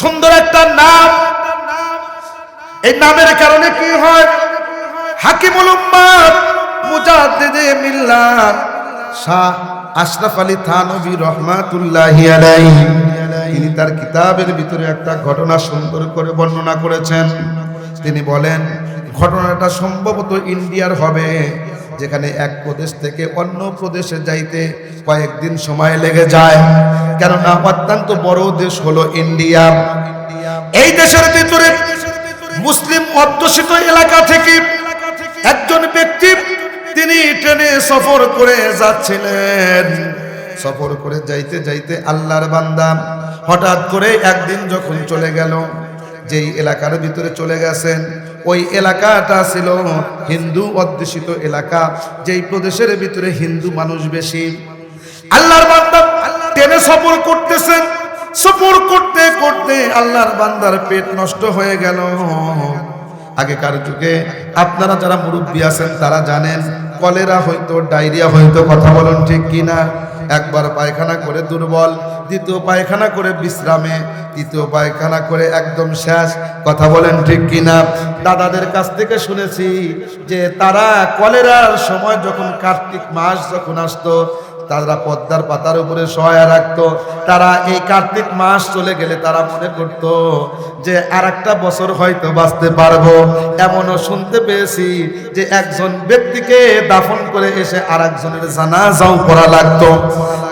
সুন্দর একটা নাম। এই নামের কারণে কি হয়? হাকিমুল উম্মাত মুজাদ্দিদে মিল্লাত শাহ আশরাফ আলী থানভী রহমাতুল্লাহি আলাইহি তিনি তার কিতাবের ভিতরে একটা ঘটনা সুন্দর করে বর্ণনা করেছেন। তিনি বলেন ঘটনাটা সম্ভবত ইন্ডিয়ার হবে, যেখানে এক প্রদেশ থেকে অন্য প্রদেশে যাইতে কয়েকদিন সময় লেগে যায়, কেননা অত্যন্ত বড় দেশ হলো ইন্ডিয়া। এই দেশের ভিতরে মুসলিম অধ্যুষিত এলাকা থেকে একজন ব্যক্তি তিনি ট্রেনে সফর করে যাচ্ছিলেন। সফর করে যাইতে যাইতে আল্লাহর বান্দা হঠাৎ করে একদিন যখন চলে গেল, যেই এলাকার ভিতরে চলে গেছেন ওই এলাকাটা ছিল হিন্দু অধ্যুষিত এলাকা, যেই প্রদেশের ভিতরে হিন্দু মানুষ বেশি। আল্লাহর বান্দা ট্রেনে সফর করতেছেন, সফর করতে করতে আল্লাহর বান্দার পেট নষ্ট হয়ে গেল। আগেকার যুগে আপনারা যারা মুরব্বী আছেন তারা জানেন কলেরা হয়তো, ডায়রিয়া হয়তো, কথা বলেন ঠিক কিনা। একবার পায়খানা করে দুর্বল, দ্বিতীয় পায়খানা করে বিশ্রামে, তৃতীয় পায়খানা করে একদম শেষ, কথা বলেন ঠিক কিনা। দাদাদের কাছ থেকে শুনেছি যে তারা কলেরার সময় যখন কার্তিক মাস যখন আসতো তারা পদ্মার পাতার উপরে সহায় রাখতো। তারা এই কার্তিক মাস চলে গেলে তারা মনে করত যে আর একটা বছর হয়তো বাঁচতে পারবো। এমনও শুনতে পেয়েছি যে একজন ব্যক্তিকে দাফন করে এসে আর একজনের জানাজাও করা লাগতো,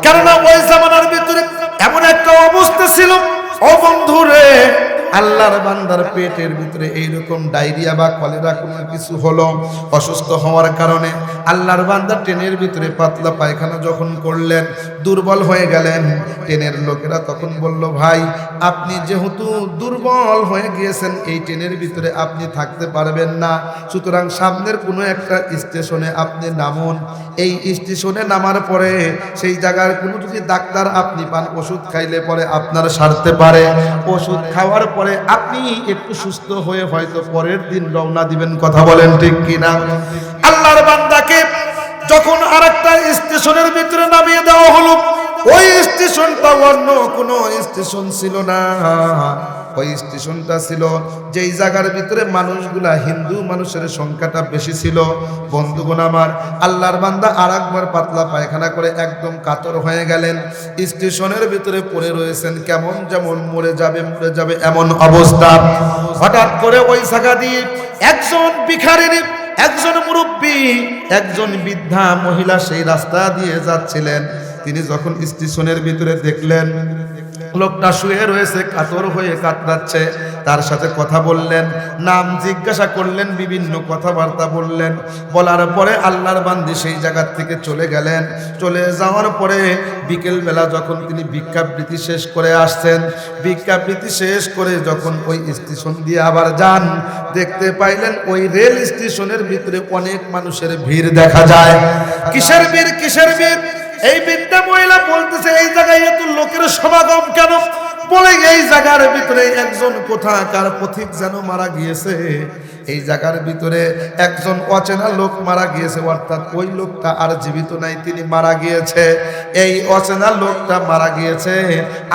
কেননা ওই জামানার ভিতরে এমন একটা অবস্থা ছিল। ও বন্ধুরে, আল্লাহর বান্দার পেটের ভিতরে এইরকম ডায়রিয়া বা কলেরা কোনো কিছু হলো, অসুস্থ হওয়ার কারণে আল্লাহর বান্দা ট্রেনের ভিতরে পাতলা পায়খানা যখন করলেন, দুর্বল হয়ে গেলেন। ট্রেনের লোকেরা তখন বলল, ভাই আপনি যেহেতু দুর্বল হয়ে গিয়েছেন এই ট্রেনের ভিতরে আপনি থাকতে পারবেন না, সুতরাং সামনের কোনো একটা স্টেশনে আপনি নামুন। এই স্টেশনে নামার পরে সেই জায়গার কোনো যদি ডাক্তার আপনি পান, ওষুধ খাইলে পরে আপনার সারতে পারে। ওষুধ খাওয়ার পরে আপনি একটু সুস্থ হয়ে হয়তো পরের দিন রওনা দিবেন, কথা বলেন ঠিক কিনা। আল্লাহর বান্দাকে যখন আরেকটা স্টেশনের ভিতরে নামিয়ে দেওয়া হলো, ওই স্টেশনটা অন্য কোনো স্টেশন ছিল না। ওই স্টেশনটা ছিল যেই জায়গার ভিতরে মানুষগুলা হিন্দু মানুষের সংখ্যাটা বেশি ছিল। বন্ধুগণ আমার, আল্লাহর বান্দা আর একবার পাতলা পায়খানা করে একদম কাতর হয়ে গেলেন। স্টেশনের ভিতরে পড়ে রয়েছেন, কেমন যেমন মরে যাবে এমন অবস্থা। হঠাৎ করে ওই জায়গা দিয়ে একজন ভিখারিনী, একজন মুরব্বী, একজন বৃদ্ধা মহিলা সেই রাস্তা দিয়ে যাচ্ছিলেন। তিনি যখন স্টেশনের ভিতরে দেখলেন লোকটা শুয়ে রয়েছে, কাতর হয়ে কাতরাচ্ছে, তার সাথে কথা বললেন, নাম জিজ্ঞাসা করলেন, বিভিন্ন কথাবার্তা বললেন। বলার পরে আল্লাহর বান্দি সেই জায়গা থেকে চলে গেলেন। চলে যাওয়ার পরে বিকেলবেলা যখন তিনি ভিক্ষাবৃত্তি শেষ করে আসছেন, ভিক্ষাবৃত্তি শেষ করে যখন ওই স্টেশন দিয়ে আবার যান, দেখতে পাইলেন ওই রেল স্টেশনের ভিতরে অনেক মানুষের ভিড় দেখা যায়। কিসের ভিড়, কিসের ভিড়? এই বৃদ্ধা মহিলা বলতেছে, এই জায়গায় এত লোকের সমাগম কেন? বলে এই জায়গার ভিতরে একজন কোথাকার পথিক যেন মারা গিয়েছে। এই জায়গার ভিতরে একজন অচেনা লোক মারা গিয়েছে, অর্থাৎ ওই লোকটা আর জীবিত নাই, তিনি মারা গিয়েছে। এই অচেনা লোকটা মারা গিয়েছে,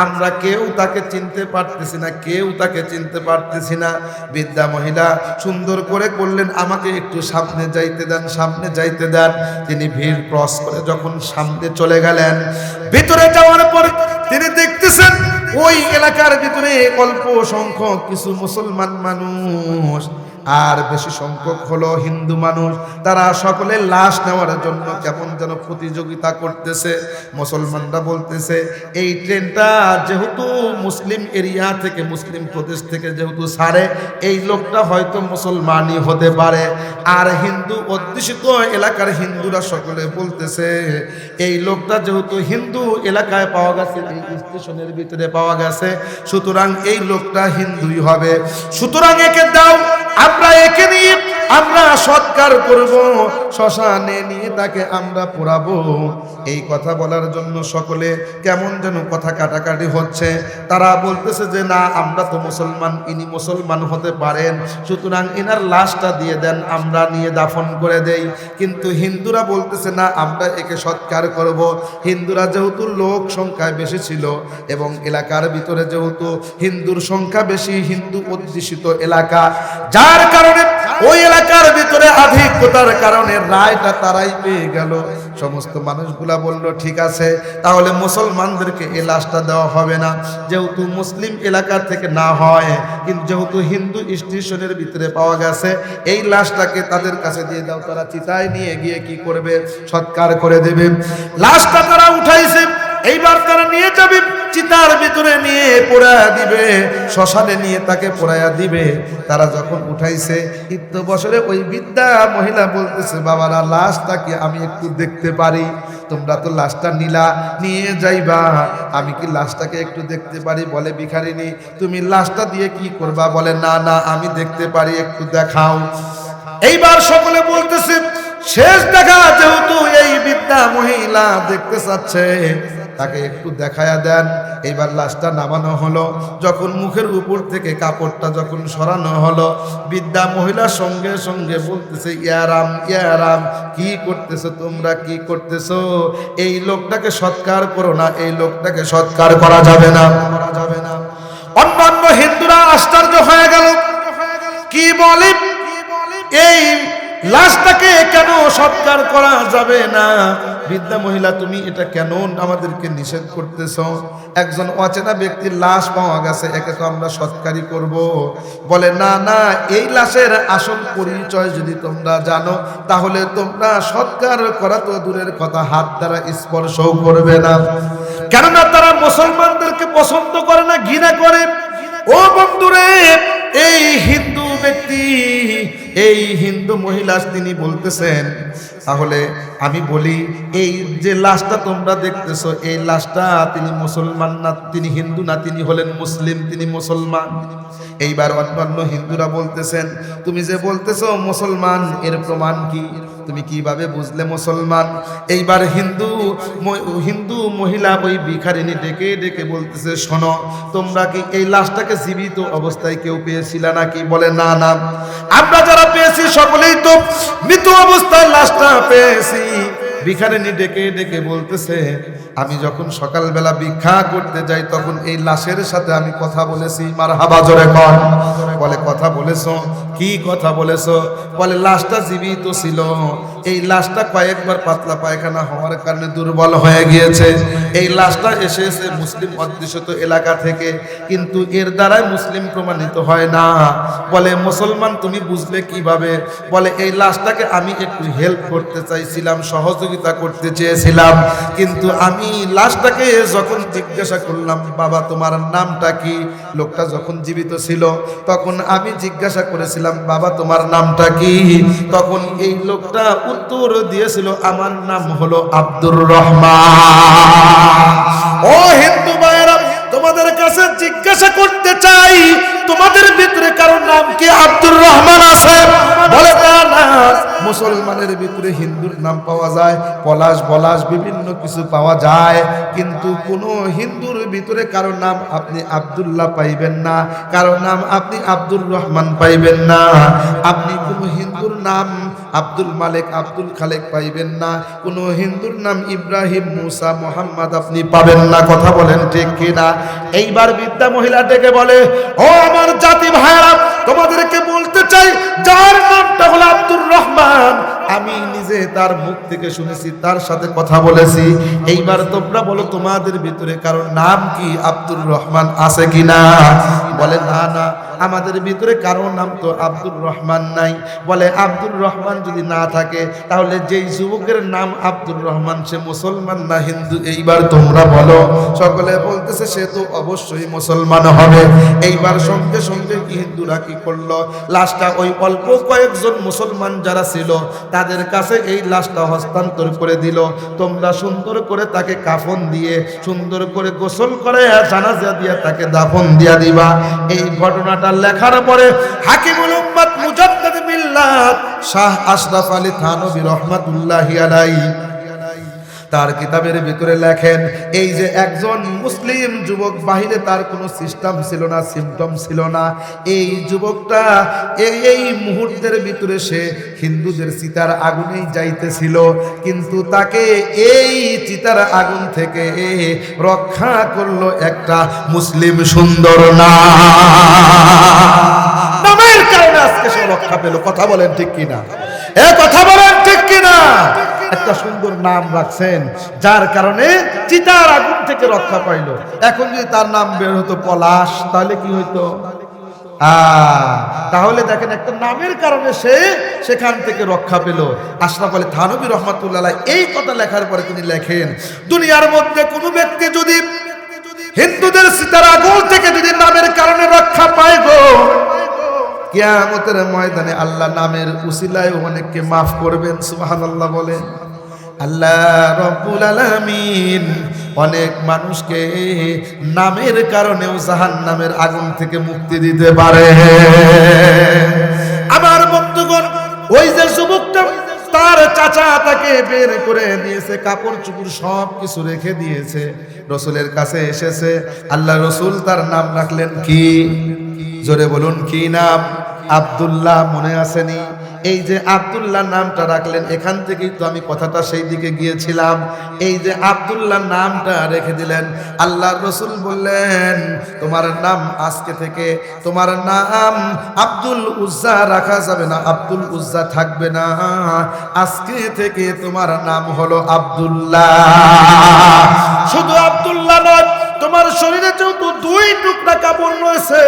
আমরা কেউ তাকে চিনতে পারতেছি না, কেউ তাকে চিনতে পারতেছি না। বৃদ্ধা মহিলা সুন্দর করে বললেন, আমাকে একটু সামনে যাইতে দেন, সামনে যাইতে দেন। তিনি ভিড় ক্রস করে যখন সামনে চলে গেলেন, ভিতরে যাওয়ার পর তিনি দেখতেছেন ওই এলাকার ভিতরে অল্প সংখ্যক কিছু মুসলমান মানুষ আর বেশি সংখ্যক হলো হিন্দু মানুষ। তারা সকলে লাশ নেওয়ার জন্য কেমন যেন প্রতিযোগিতা করতেছে। মুসলমানরা বলতেছে, এই ট্রেনটা যেহেতু মুসলিম এরিয়া থেকে, মুসলিম প্রদেশ থেকে যেহেতু ছাড়ে, এই লোকটা হয়তো মুসলমানই হতে পারে। আর হিন্দু অধ্যুষিত এলাকার হিন্দুরা সকলে বলতেছে, এই লোকটা যেহেতু হিন্দু এলাকায় পাওয়া গেছে, এই স্টেশনের ভিতরে পাওয়া গেছে, সুতরাং এই লোকটা হিন্দুই হবে। সুতরাং একে দাও, আমরা একে নিয়ে আমরা সৎকার করব, শ্মশানে নিয়ে তাকে আমরা পোড়াবো। এই কথা বলার জন্য সকলে কেমন যেন কথা কাটাকাটি হচ্ছে। তারা বলতেছে যে না, আমরা তো মুসলমান, ইনি মুসলমান হতে পারেন, সুতরাং এনার লাশটা দিয়ে দেন, আমরা নিয়ে দাফন করে দেই। কিন্তু হিন্দুরা বলতেছে না, আমরা একে সৎকার করব। হিন্দুরা যেহেতু লোক সংখ্যায় বেশি ছিল এবং এলাকার ভিতরে যেহেতু হিন্দুর সংখ্যা বেশি, হিন্দু অধ্যুষিত এলাকা, যার কারণে ওই এলাকার ভিতরে আধিক্যতার কারণে রায়টা তারাই পেয়ে গেল। সমস্ত মানুষগুলা বলল ঠিক আছে, তাহলে মুসলমানদেরকে এই লাশটা দেওয়া হবে না, যেহেতু মুসলিম এলাকার থেকে না হয়, কিন্তু যেহেতু হিন্দু স্টেশনের ভিতরে পাওয়া গেছে, এই লাশটাকে তাদের কাছে দিয়ে দাও। তারা চিতায় নিয়ে গিয়ে কি করবে? সৎকার করে দেবে। লাশটা তারা উঠাইছে, এইবার তারা নিয়ে যাবে, চিতার ভিতরে নিয়ে পোড়ায়া দিবে, শ্মশানে নিয়ে তাকে পোড়ায়া দিবে। তারা যখন উঠাইছে, ইত্য বছরে ওই বৃদ্ধা মহিলা বলতেছে, বাবারা লাশটা কি আমি একটু দেখতে পারি? তোমরা তো লাশটা নিলা, নিয়ে যাইবা, আমি কি লাশটাকে একটু দেখতে পারি? বলে ভিখারিনী, তুমি লাশটা দিয়ে কি করবা? বলে না না, আমি দেখতে পারি, একটু দেখাও। এইবার সকলে বলতেছে শেষ দেখা যেহেতু এই বৃদ্ধা মহিলা দেখতে চাচ্ছে, তাকে একটু দেখায়া দেন। এইবার লাশটা নামানো হলো, যখন মুখের উপর থেকে কাপড়টা যখন সরানো হলো, বৃদ্ধা মহিলার সঙ্গে সঙ্গে বলতেছে, ইয়ারাম ইয়ারাম, কি করতেছো তোমরা, কি করতেছো? এই লোকটাকে সৎকার করো না, এই লোকটাকে সৎকার করা যাবে না, করা যাবে না। অন্যান্য হিন্দুরা আশ্চর্য হয়ে গেল, কি বলে এই লাশটাকে কেন সৎকার করা যাবে না? বৃদ্ধা মহিলা, তুমি এটা কেন আমাদেরকে নিষেধ করতেছ? একজন অচেনা ব্যক্তির লাশ পাওয়া গেছে, একে তো আমরা সৎকারই করব। বলে না না, এই লাশের আসল পরিচয় যদি তোমরা জানো, তাহলে তোমরা সৎকার করা তো দূরের কথা, হাত দ্বারা স্পর্শও করবে না। কেননা তারা মুসলমানদেরকে পছন্দ করে না, ঘৃণা করে। ও বন্ধুরে, এই হিন্দু ব্যক্তি, এই হিন্দু মহিলা তিনি বলতেছেন, তাহলে আমি বলি, এই যে লাশটা তোমরা দেখতেছো, এই লাশটা তিনি মুসলমান না, তিনি হিন্দু না, তিনি হলেন মুসলিম, তিনি মুসলমান। এইবার অন্যান্য হিন্দুরা বলতেছেন, তুমি যে বলতেছো মুসলমান, এর প্রমাণ কি? তুমি কিভাবে বুঝলে মুসলমান? এইবার হিন্দু মহিলা ওই ভিখারিনী ডেকে ডেকে বলতেছে, শোনো, তোমরা কি এই লাশটাকে জীবিত অবস্থায় কেউ পেয়েছিল নাকি? বলে না না, আমরা যারা পেয়েছি সকলেই তো মৃত অবস্থায় লাশটা পেয়েছি। ভিখারিনী ডেকে ডেকে বলতেছে, আমি যখন সকালবেলা ভিক্ষা করতে যাই, তখন এই লাশের সাথে আমি কথা বলেছি। মারহাবা, জোরে কর। বলে কথা বলেছো? কি কথা বলেছো? বলে লাশটা জীবিত ছিল, এই লাশটা কয়েকবার পাতলা পায়খানা হওয়ার কারণে দুর্বল হয়ে গিয়েছে। এই লাশটা এসেছে মুসলিম অধ্যুষিত এলাকা থেকে, কিন্তু এর দ্বারাই মুসলিম প্রমাণিত হয় না। বলে মুসলমান তুমি বুঝলে কিভাবে? বলে এই লাশটাকে আমি একটু হেল্প করতে চাইছিলাম, সহযোগিতা করতে চেয়েছিলাম, কিন্তু আমি লাশটাকে যখন জিজ্ঞাসা করলাম, বাবা তোমার নামটা কি? লোকটা যখন জীবিত ছিল তখন আমি জিজ্ঞাসা করেছিলাম, বাবা তোমার নামটা কি? তখন এই লোকটা উত্তর দিয়েছিল, আমার নাম হলো আব্দুর রহমান। ও হিন্দু ভাইরা, তোমাদের কাছে জিজ্ঞাসা করতে চাই, তোমাদের ভিতরে কারোর নাম কি আব্দুর রহমান আছে? বলে না, মুসলমানের ভিতরে হিন্দুর নাম পাওয়া যায়, পলাশ বলাশ বিভিন্ন কিছু পাওয়া যায়, কিন্তু কোন হিন্দুর ভিতরে কারোর নাম আপনি আব্দুল্লাহ পাইবেন না, কারোর নাম আপনি আব্দুর রহমান পাইবেন না। আপনি কোন হিন্দুর নাম আব্দুল মালিক, আব্দুল খালেক পাইবেন না। কোন হিন্দুর নাম ইব্রাহিম, মুসা, মোহাম্মদ আপনি পাবেন না। কথা বলেন ঠিক কিনা? এইবার বৃদ্ধা মহিলা ডেকে বলে, ও আমার জাতি ভাইরা, তোমাদেরকে বলতে চাই, যার নামটা হলো আব্দুর রহমান, আমি নিজে তার মুখ থেকে শুনেছি, তার সাথে কথা বলেছি। এইবার তোমরা বলো, তোমাদের ভিতরে কারোর নাম কি আব্দুর রহমান আছে কিনা? বলে না না, আমাদের ভিতরে কারোর নাম তো আব্দুর রহমান নাই। বলে আব্দুর রহমান যদি না থাকে, তাহলে যেই যুবকের নাম আব্দুর রহমান, সে মুসলমান না হিন্দু? এইবার তোমরা বলো। সকলে বলতেছে সে তো অবশ্যই মুসলমান হবে। এইবার সঙ্গে সঙ্গে হিন্দুরা কি করলো, লাশটা ওই অল্প কয়েকজন মুসলমান যারা ছিল তাদের কাছে এই লাশটা হস্তান্তর করে দিল। তোমরা সুন্দর করে তাকে কাফন দিয়ে, সুন্দর করে গোসল করে, জানাজা দিয়ে তাকে দাফন দিয়া দিবা। এই ঘটনাটা লেখার পরে হাকিমুল উম্মাত মুজাদ্দিদ বিল্লাহ মিল্লাত শাহ আশরাফ আলী থানভী রহমাতুল্লাহি আলাইহি তার কিতাবের ভিতরে লেখেন, এই যে একজন মুসলিম যুবক, বাহিরে তার কোনো সিস্টেম ছিল না, সিমটম ছিল না, এই যুবকটা এই মুহূর্তের ভিতরে সে হিন্দুদের চিতার আগুনেই যাইতেছিল, কিন্তু তাকে এই চিতার আগুন থেকে রক্ষা করলো একটা মুসলিম সুন্দর নামের কারণে আজকে সে রক্ষা পেল। কথা বলেন ঠিক কিনা? কথা বলেন ঠিক কিনা? একটা সুন্দর নাম রাখছেন যার কারণে চিতার আগুন থেকে রক্ষা পাইল। এখন যদি তার নাম বের হতো পলাশ, তাহলে কি হইতো? তাহলে দেখেন একটা নামের কারণে সে সেখান থেকে রক্ষা পেল। আশরাফ আলী থানভী রহমাতুল্লাহ এই কথা লেখার পরে তিনি লেখেন, দুনিয়ার মধ্যে কোনো ব্যক্তি যদি হিন্দুদের চিতার আগুন থেকে যদি নামের কারণে রক্ষা পায় গো, কিয়ামতের ময়দানে আল্লাহ নামের উসিলায় অনেককে মাফ করবেন। সুবহানাল্লাহ বলেন। আল্লাহ রব্বুল আলামিন অনেক মানুষকে নামের কারণেও জাহান্নামের আগুন থেকে মুক্তি দিতে পারে। আমার বন্ধুগণ, ওই যে যুবকটা তার চাচা তাকে বের করে দিয়েছে, কাপড় চুপড় সব কিছু রেখে দিয়েছে, রসুলের কাছে এসেছে। আল্লাহ রসুল তার নাম রাখলেন কি? জোরে বলুন, কি নাম? আব্দুল্লাহ। মনে আসেনি? এই যে আব্দুল্লাহ নামটা রাখলেন, এখান থেকেই তো আমি কথাটা সেই দিকে গিয়েছিলাম। এই যে আব্দুল্লাহ নামটা রেখে দিলেন, আল্লাহর রাসূল বললেন তোমার নাম আজকে থেকে তোমার নাম আব্দুল উজ্জা রাখা যাবে না, আব্দুল উজ্জা থাকবে না, আজকে থেকে তোমার নাম হলো আব্দুল্লাহ। শুধু আব্দুল্লাহ নয়, তোমার শরীরে যেহেতু 2 টুকরা কাপড় রয়েছে,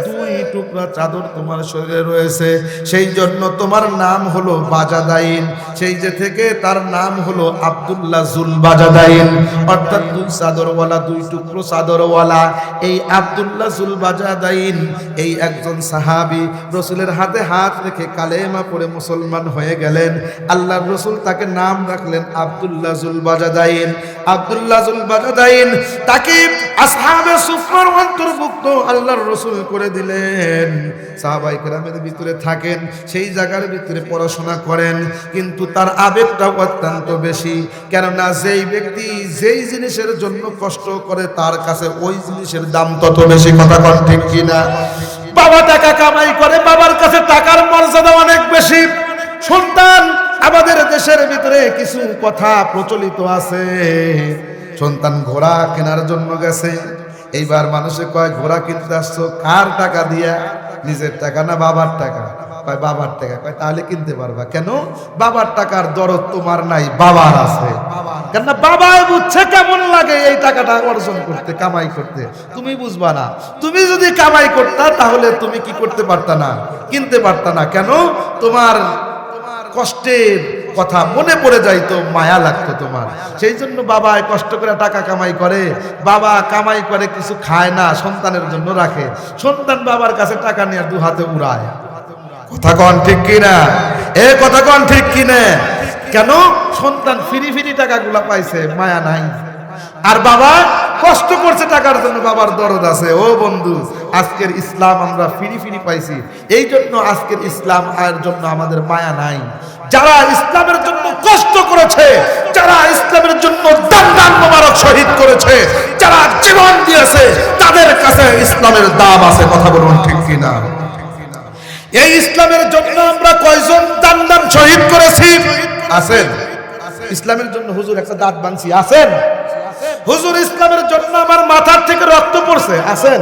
2 টুকরা চাদর তোমার শরীরে রয়েছে, সেই জন্য তোমার নাম হলো বাজাদাইন। সেই যে থেকে তার নাম হলো আব্দুল্লাহ জুল বাজাদাইন, অর্থাৎ 2 চাদরওয়ালা, 2 টুকরো চাদরওয়ালা। এই আব্দুল্লাহ জুল বাজাদাইন এই একজন সাহাবী, রসুলের হাতে হাত রেখে কালেমা পড়ে মুসলমান হয়ে গেলেন। আল্লাহর রসুল তাকে নাম রাখলেন আব্দুল্লাহ জুল বাজাদাইন। আব্দুল্লাহ জুল বাজাদাইন তাকে আসহাবে সুফার অন্তর্ভুক্ত আল্লাহর রাসূল করে দিলেন। সাহাবায়ে কেরামের ভিতরে থাকেন, সেই জায়গার ভিতরে পড়াশোনা করেন, কিন্তু তার আবেগটা অত্যন্ত বেশি। কেননা যেই ব্যক্তি যেই জিনিসের জন্য কষ্ট করে তার কাছে ওই জিনিসের দাম তত বেশি। কথা কন ঠিক কিনা? বাবা টাকা কামাই করে, বাবার কাছে টাকার মর্যাদা অনেক বেশি। সন্তান, আমাদের দেশের ভিতরে কিছু কথা প্রচলিত আছে, সন্তান ঘোড়া কেনার জন্য গেছে, এইবার মানুষে কয় ঘোড়া কিনতে আসছো কার টাকা দিয়া? নিজের টাকা না বাবার টাকা? কয় বাবার টাকা। কয় তাহলে কিনতে পারবা কেন? বাবার টাকার দরদ তোমার নাই, বাবার আছে। কেননা বাবাই বুঝছে কেমন লাগে এই টাকাটা অর্জন করতে, কামাই করতে। তুমি বুঝবা না। তুমি যদি কামাই করতা তাহলে তুমি কি করতে পারতা না? কিনতে পারতা না। কেন? তোমার কষ্টের কথা মনে পড়ে যাইতো, মায়া লাগতো তোমার। সেই জন্য বাবা কষ্ট করে টাকা কামাই করে, বাবা কামাই করে কিছু খায় না, সন্তানের জন্য রাখে। সন্তান বাবার কাছে টাকা নিয়ে 2 হাতে উড়ায়। কথা কন ঠিক কিনা? কথা কন ঠিক কিনা? কেন? সন্তান ফিরি টাকাগুলা পাইছে, মায়া নাই। আর বাবা কষ্ট করছে টাকার জন্য, বাবার দরদ আছে। ও বন্ধু, আজকের ইসলাম আমরা ফিরি পাইছি, এই জন্য আজকের ইসলাম আর জন্য আমাদের মায়া নাই। যারা ইসলামের জন্য কষ্ট করেছে, যারা ইসলামের জন্য দান মোবারক শহীদ করেছে, যারা জীবন দিয়েছে, তাদের কাছে ইসলামের দাম আছে। কথা বলুন ঠিক কিনা? এই ইসলামের জন্য আমরা কয়জন দান শহীদ করেছি? আছেন? ইসলামের জন্য হুজুর একটা দাঁত ভাঙছি, আছেন? হুজুর ইসলামের জন্য আমার মাথার থেকে রক্ত পড়ছে, আছেন?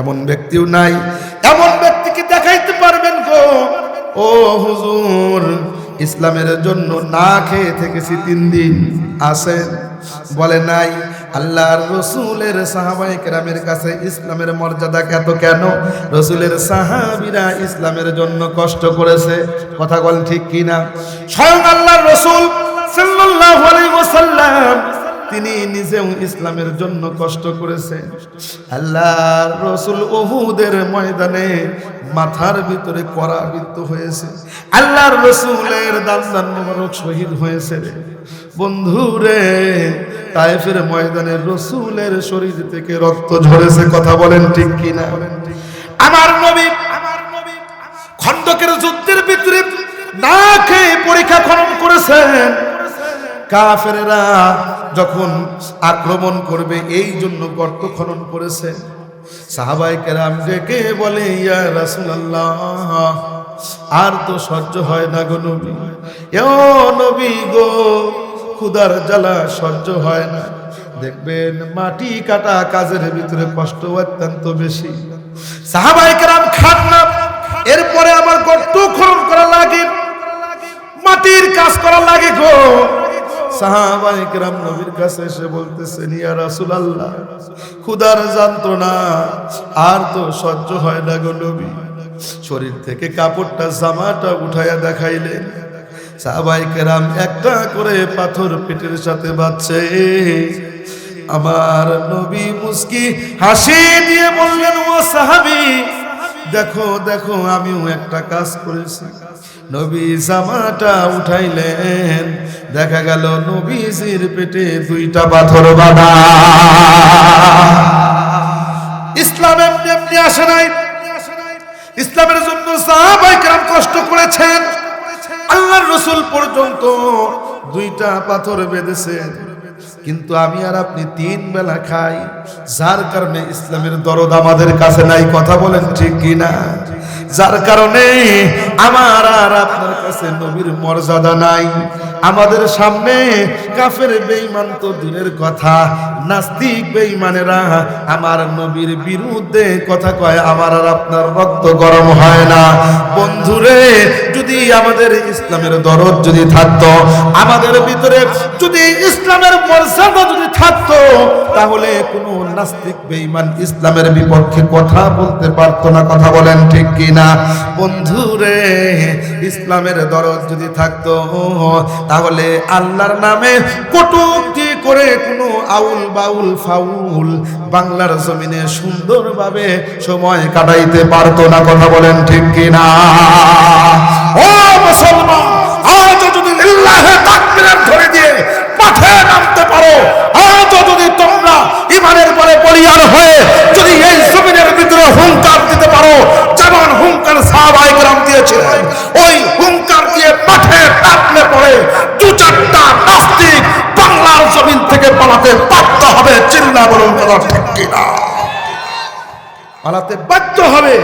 এমন ব্যক্তিও নাই। এমন ব্যক্তিকে দেখাইতে পারবেন গো, ও হুজুর ইসলামের জন্য না খেয়ে থেকেছি 3 দিন, আছেন? বলে নাই। আল্লাহর রসুলের সাহাবায়ে কেরামের কাছে ইসলামের মর্যাদা এত কেন? রসুলের সাহাবীরা ইসলামের জন্য কষ্ট করেছে। কথা বল ঠিক কিনা? স্বয়ং আল্লাহর রসুল সাল্লাল্লাহু আলাইহি ওয়াসাল্লাম তিনি নিজেও ইসলামের জন্য কষ্ট করেছেন। আল্লাহর রাসূল উহুদের ময়দানে মাথার ভিতরে করাবিদ্ধ হয়েছে, আল্লাহর রাসূলের দান মোবারক শহীদ হয়েছে। বন্ধুরে, তায়েফের ময়দানে রাসূলের শরীর থেকে রক্ত ঝরেছে। কথা বলেন ঠিক কিনা? আমার নবী খন্দকের যুদ্ধের ভিতরে না খেয়ে পরীক্ষা খনন করেছেন। কাফেররা যখন আক্রমণ করবে এই জন্য গর্ত খনন করেছে। সাহাবায়ে কেরাম ডেকে বলে, ইয়া রাসূলুল্লাহ, আর তো সহ্য হয় না গো নবী, ও নবী গো, ক্ষুধার জ্বালা সহ্য হয় না। দেখবেন মাটি কাটা কাজের ভিতরে কষ্ট অত্যন্ত বেশি। সাহাবায়ে কেরাম খান না, এরপরে আমার গর্ত খনন করা লাগে, মাটির কাজ করা লাগে গো। সাহাবায়ে কেরাম নবীর কাছে এসে বলতেছেন, ইয়া রাসূলুল্লাহ, ক্ষুধার যন্ত্রণা আর তো সহ্য হয় না গো নবী। শরীর থেকে কাপড়টা জামাটা উঠাইয়া দেখাইলেন। সাহাবায়ে কেরাম একটা করে পাথর পেটের সাথে বাঁধছে। আমার নবী মুস্কি হাসি দিয়ে বললেন, ও সাহাবী, দেখো দেখো, আমিও একটা কাজ করেছি। নবী জামাটা উঠাইলেন, দেখা গেল নবীজির পেটে দুইটা পাথর বাঁধা। ইসলাম এমনি এমনি আসে নাই। ইসলামের জন্য সাহাবায়ে কেরাম কষ্ট করেছেন। আল্লাহর রাসূল পর্যন্ত দুইটা পাথর বেঁধেছেন, কিন্তু আমি আর আপনি 3 বেলা খাই, যার কারণে ইসলামের দরদ আমাদের কাছে নাই। কথা বলেন ঠিক কিনা? যার কারণে আমার আর আপনার কাছে নবীর মর্যাদা নাই। আমাদের সামনে কাফের বেঈমান তো দূরের কথা, নাস্তিক বেঈমানেরা আমার নবীর বিরুদ্ধে কথা কয়, আমার আর আপনার রক্ত গরম হয় না। বন্ধুরে, যদি আমাদের ইসলামের দরদ যদি থাকতো, আমাদের ভিতরে যদি ইসলামের মর্যাদা যদি থাকতো, তাহলে কোনো নাস্তিক বেঈমান ইসলামের বিপক্ষে কথা বলতে পারতো না। কথা বলেন ঠিক কিনা? বন্ধুরে, ইসলামের দরদ যদি থাকতো, তাহলে আল্লাহর নামে কটূক্তি করে কোনো আউল বাউল ফাউল বাংলার জমিনে সুন্দরভাবে সময় কাটাইতে পারতো না। কথা বলেন ঠিক কিনা? ও মুসলমান, আজ যদি লিল্লাহে তাকবীর ধরে দিয়ে মাঠে নামতে পারো, আজ যদি তোমরা ইমানের বলে বলিয়ান হয়ে যদি এই জমিনের ভিতরে হুঙ্কার দিতে পারো, যেমন হুঙ্কার সাহাবায়ে কেরাম দিয়েছিলেন, ওই হুঙ্কার দিয়ে মাঠে নামলে পড়ে 2-4টা নাস্তিক বাংলার জমিন থেকে পালাতে বাধ্য হবে। চিল্লা বলুন কথা ঠিক কিনা? পালাতে বাধ্য হবে।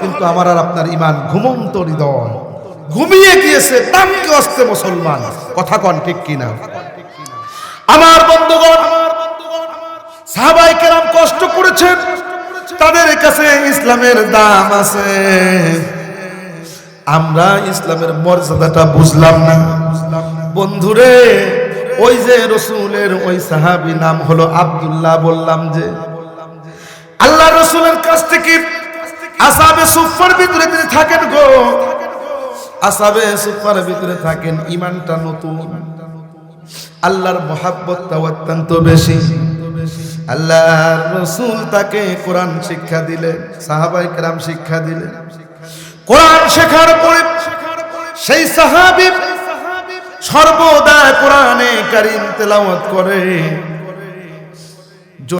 কিন্তু আমার আর আপনার ইমান ঘুমন্ত হৃদয়, ঘুমিয়ে গিয়েছে, নাম কি অস্তে মুসলমান। কথা কন ঠিক কিনা? আমার বন্ধুগণ, সাহাবায়ে কেরাম কষ্ট করেছেন, তাদের কাছে ইসলামের দাম আছে। আমরা ইসলামের মর্যাদাটা বুঝলাম না। বন্ধুরে, ওই যে রাসূলের ওই সাহাবী নাম হলো আব্দুল্লাহ, বললাম যে আল্লাহ রাসূলের কাছ থেকে আসহাবে সুফফার ভিতরে তিনি থাকেন গো। আসহাবে সুফফার ভিতরে থাকেন, ইমানটা নতুন, আল্লাহর মহাব্বতটা অত্যন্ত বেশি। আল্লাহর রাসূল তাকে কোরআন শিক্ষা দিলেন, সাহাবায়ে কেরাম শিক্ষা দিলেন। কোরআন শেখার পরে সেই সাহাবী সর্বদা কোরআনে কারীম তেলাওয়াত করে।